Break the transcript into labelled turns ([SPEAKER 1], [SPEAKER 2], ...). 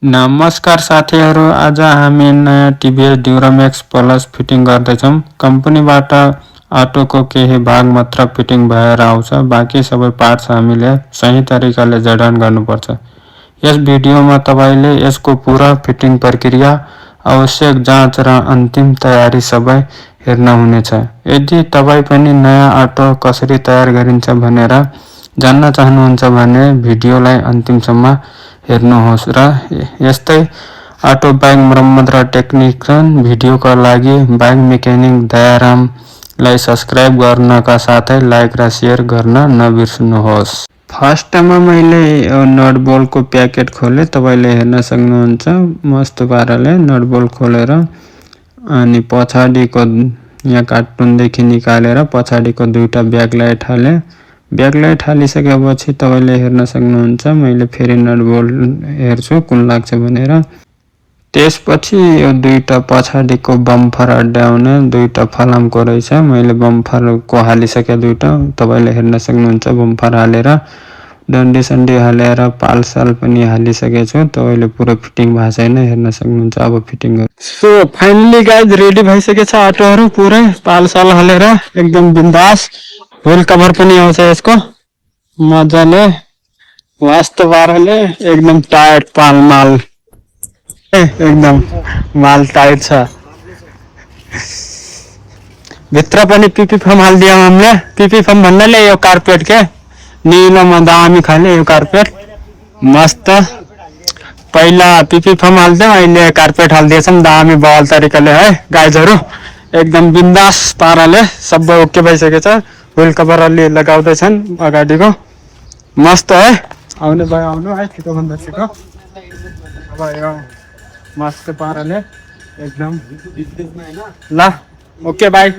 [SPEAKER 1] नमस्कार साथीहरू, आज हामी नयाँ टिभीएस ड्युराम्याक्स प्लस फिटिङ गर्दैछौँ। कम्पनीबाट अटोको केही भाग मात्र फिटिङ भएर आउँछ, बाँकी सबै पार्ट्स हामीले सही तरिकाले जडान गर्नुपर्छ। यस भिडियोमा तपाईले यसको पूरा फिटिङ प्रक्रिया, आवश्यक जाँच र अन्तिम तयारी सबै हेर्न हुनेछ। यदि तपाई पनि नयाँ अटो कसरी तयार गरिन्छ भनेर जान्न चाहनुहुन्छ भने भिडियोलाई अन्तिमसम्म हेर्नुहोस् र यस्तै अटो बाइक मर्मत र टेक्निकल भिडियोका लागि बाइक मेकानिक दयारामलाई सब्स्क्राइब गर्नका साथै लाइक र शेयर गर्न नबिर्सनुहोस्। फर्स्टमा मैले यो नट बोल्टको प्याकेट खोले, तपाईले हेर्न सक्नुहुन्छ। मस्त पाराले नट बोल्ट खोलेर अनि पछाडिको यहाँ कार्टुनदेखि निकालेर पछाडिको दुईटा ब्याकलाइट हाले। ब्याकलाइट हालिसकेपछि तपाईले हेर्न सक्नुहुन्छ। मैले फेरि नट बोल्ट हेर्छु कुन लाग्छ भनेर। त्यसपछि यो दुईटा पछाडिको बम्फर अड्याउने दुईटा फलामको रहेछ। मैले बम्फरको हालिसके दुईटा, तपाईले हेर्न सक्नुहुन्छ। बम्फर हालेर डन्डी सन्डी हालेर पालसाल पनि हालिसकेछु। तपाईले पुरो फिटिङ भएको छैन, हेर्न सक्नुहुन्छ। अब फिटिङ गर्छु। सो फाइनली गाइज रेडी भइसकेछ अटोहरु पुरै पालसाल हालेर एकदम बिन्दास। व्हील कभर पनि आउँछ यसको मजाले वास्तव पाराले एकदम टाइट पालमाल एकदम माल टाइट छ। भित्र पनि पीपी फर्म हालिदियो हामीले। पीपी फर्म भन्नाले यो कार्पेट के नीलोमा दामी खाले यो कार्पेट मस्त। पहिला पीपी फर्म हाल्थ्यौं, अहिले कार्पेट हालिदिएछौं दामी बवाल तरिकाले है गाइजहरु। एकदम बिन्दास पाराले सबै ओके भइसकेछ। व्हील कभर अलि लगाउँदैछन् अगाडिको मस्त है। आउने भाइ आउनु है, छिटो भन्दा छिटो। अब यो मस्त पाराले एकदम ल ओके बाइ।